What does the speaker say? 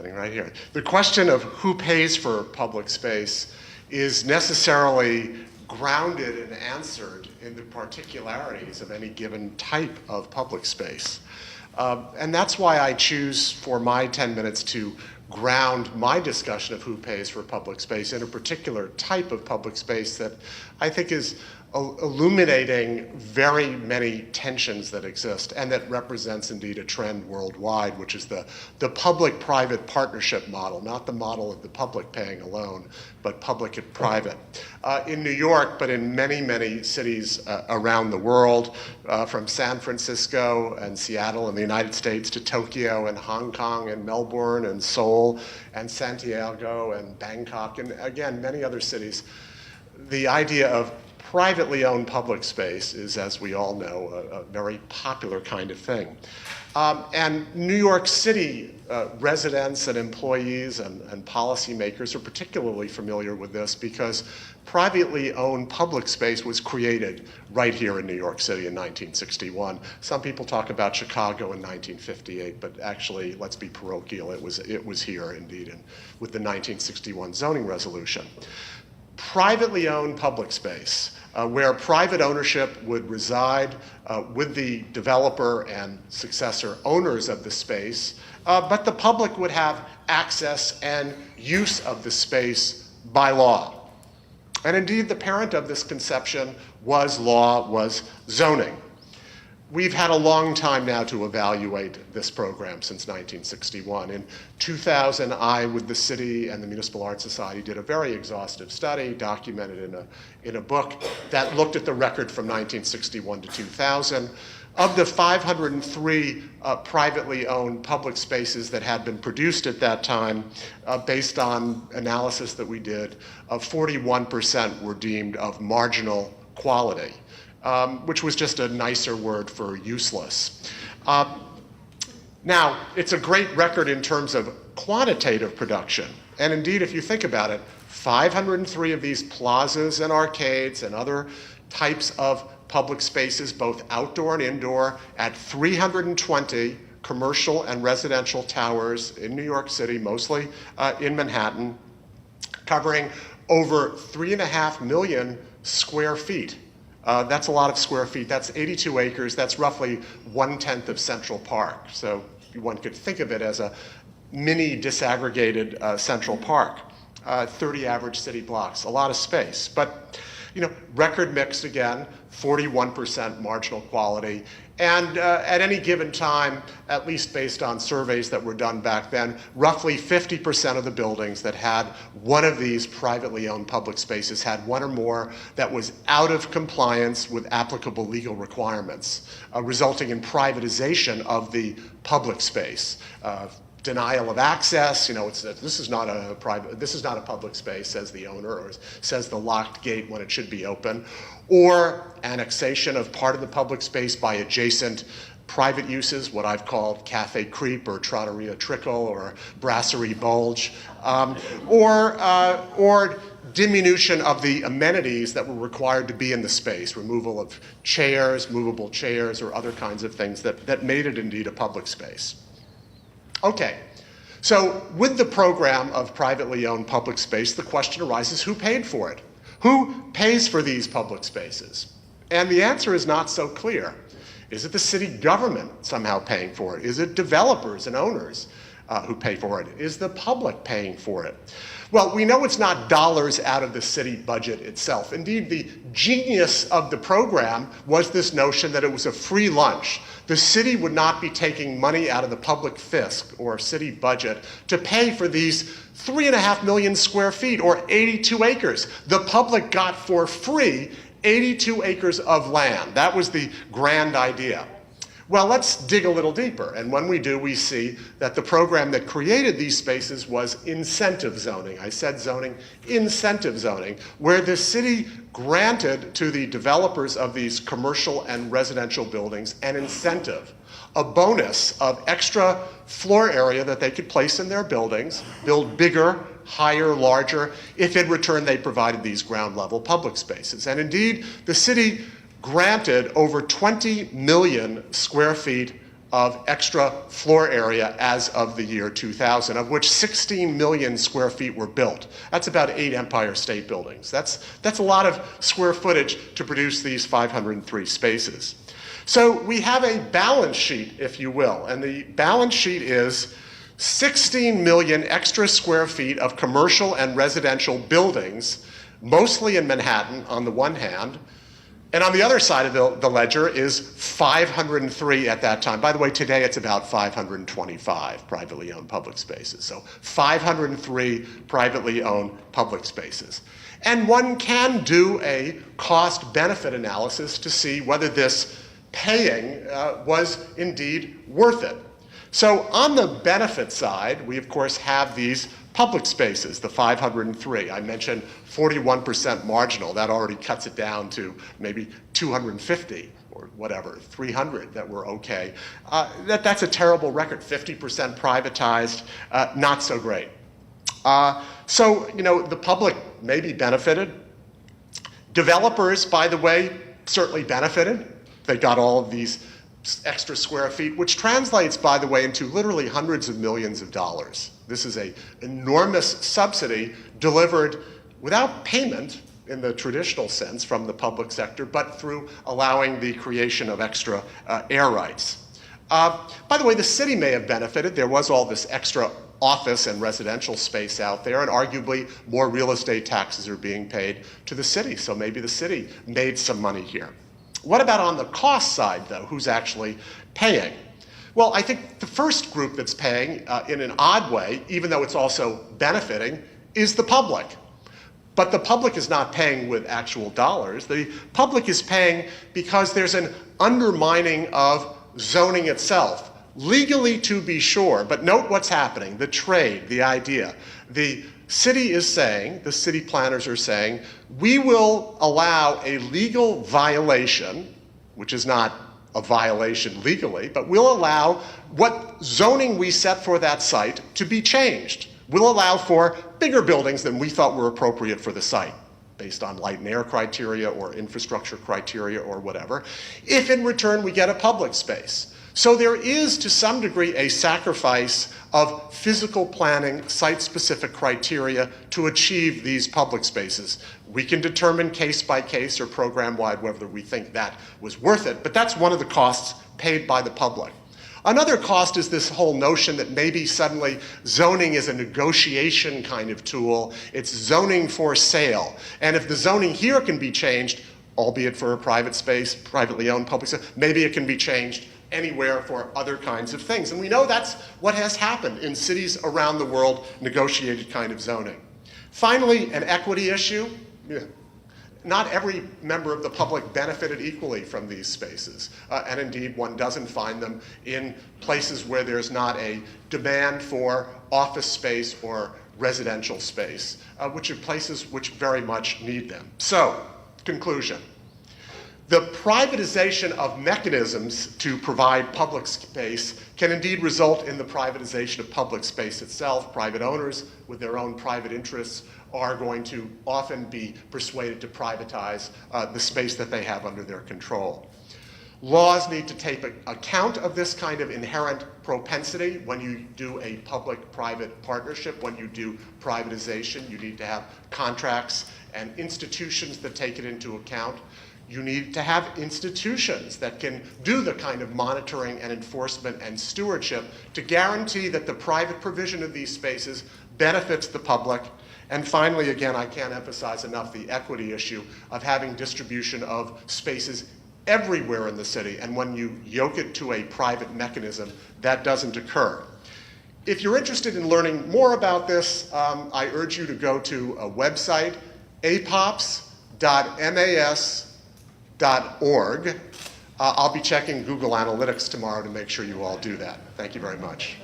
right here. The question of who pays for public space is necessarily grounded and answered in the particularities of any given type of public space. And that's why I choose for my 10 minutes to ground my discussion of who pays for public space in a particular type of public space that I think is illuminating very many tensions that exist and that represents indeed a trend worldwide, which is the public-private partnership model, not the model of the public paying alone, but public and private. In New York, but in many, many cities around the world, from San Francisco and Seattle in the United States to Tokyo and Hong Kong and Melbourne and Seoul and Santiago and Bangkok and again, many other cities, the idea of privately owned public space is, as we all know, a very popular kind of thing. And New York City residents and employees and policymakers are particularly familiar with this because privately owned public space was created right here in New York City in 1961. Some people talk about Chicago in 1958, but actually, let's be parochial, it was here indeed with the 1961 zoning resolution. Privately owned public space, where private ownership would reside with the developer and successor owners of the space, but the public would have access and use of the space by law. And indeed, the parent of this conception was law, was zoning. We've had a long time now to evaluate this program since 1961. In 2000, I, with the city and the Municipal Art Society, did a very exhaustive study documented in a book that looked at the record from 1961 to 2000. Of the 503 privately owned public spaces that had been produced at that time, based on analysis that we did, 41% were deemed of marginal quality. Which was just a nicer word for useless. Now, it's a great record in terms of quantitative production. And indeed, if you think about it, 503 of these plazas and arcades and other types of public spaces, both outdoor and indoor, at 320 commercial and residential towers in New York City, mostly in Manhattan, covering over 3.5 million square feet. That's a lot of square feet. That's 82 acres. That's roughly 1/10 of Central Park. So one could think of it as a mini disaggregated Central Park. 30 average city blocks, a lot of space. But record mix again, 41% marginal quality. And at any given time, at least based on surveys that were done back then, roughly 50% of the buildings that had one of these privately owned public spaces had one or more that was out of compliance with applicable legal requirements, resulting in privatization of the public space. Denial of access, this is not a public space, says the owner, or says the locked gate when it should be open, or annexation of part of the public space by adjacent private uses, what I've called cafe creep or trattoria trickle or brasserie bulge, or diminution of the amenities that were required to be in the space, removal of chairs, movable chairs, or other kinds of things that made it indeed a public space. Okay, so with the program of privately owned public space, the question arises, who paid for it? Who pays for these public spaces? And the answer is not so clear. Is it the city government somehow paying for it? Is it developers and owners who pay for it? Is the public paying for it? Well, we know it's not dollars out of the city budget itself. Indeed, the genius of the program was this notion that it was a free lunch. The city would not be taking money out of the public fisc or city budget to pay for these 3.5 million square feet or 82 acres. The public got for free 82 acres of land. That was the grand idea. Well, let's dig a little deeper. And when we do, we see that the program that created these spaces was incentive zoning. I said zoning, incentive zoning, where the city granted to the developers of these commercial and residential buildings an incentive, a bonus of extra floor area that they could place in their buildings, build bigger, higher, larger, if in return they provided these ground level public spaces. And indeed, the city granted over 20 million square feet of extra floor area as of the year 2000, of which 16 million square feet were built. That's about 8 Empire State Buildings. That's a lot of square footage to produce these 503 spaces. So we have a balance sheet, if you will, and the balance sheet is 16 million extra square feet of commercial and residential buildings, mostly in Manhattan on the one hand, and on the other side of the ledger is 503 at that time. By the way, today it's about 525 privately owned public spaces. So 503 privately owned public spaces. And one can do a cost-benefit analysis to see whether this paying was indeed worth it. So on the benefit side, we of course have these public spaces, the 503. I mentioned 41% marginal. That already cuts it down to maybe 250 or whatever, 300 that were okay. That's a terrible record. 50% privatized, not so great. So, the public maybe benefited. Developers, by the way, certainly benefited. They got all of these extra square feet, which translates, by the way, into literally hundreds of millions of dollars. This is an enormous subsidy delivered without payment in the traditional sense from the public sector, but through allowing the creation of extra air rights. By the way, the city may have benefited. There was all this extra office and residential space out there, and arguably more real estate taxes are being paid to the city, so maybe the city made some money here. What about on the cost side, though? Who's actually paying? Well, I think the first group that's paying in an odd way, even though it's also benefiting, is the public. But the public is not paying with actual dollars. The public is paying because there's an undermining of zoning itself. Legally, to be sure, but note what's happening, the trade, the idea. The city is saying, the city planners are saying, we will allow a legal violation, which is not a violation legally, but we'll allow what zoning we set for that site to be changed. We'll allow for bigger buildings than we thought were appropriate for the site, based on light and air criteria or infrastructure criteria or whatever, if in return we get a public space. So there is, to some degree, a sacrifice of physical planning, site-specific criteria to achieve these public spaces. We can determine case by case or program-wide whether we think that was worth it, but that's one of the costs paid by the public. Another cost is this whole notion that maybe suddenly zoning is a negotiation kind of tool. It's zoning for sale. And if the zoning here can be changed, albeit for a private space, privately owned public space, maybe it can be changed anywhere for other kinds of things. And we know that's what has happened in cities around the world, negotiated kind of zoning. Finally, an equity issue. Not every member of the public benefited equally from these spaces. And indeed, one doesn't find them in places where there's not a demand for office space or residential space, which are places which very much need them. So, conclusion. The privatization of mechanisms to provide public space can indeed result in the privatization of public space itself. Private owners with their own private interests are going to often be persuaded to privatize the space that they have under their control. Laws need to take account of this kind of inherent propensity. When you do a public-private partnership, when you do privatization, you need to have contracts and institutions that take it into account. You need to have institutions that can do the kind of monitoring and enforcement and stewardship to guarantee that the private provision of these spaces benefits the public. And finally, again, I can't emphasize enough the equity issue of having distribution of spaces everywhere in the city. And when you yoke it to a private mechanism, that doesn't occur. If you're interested in learning more about this, I urge you to go to a website, apops.mas.org. I'll be checking Google Analytics tomorrow to make sure you all do that. Thank you very much.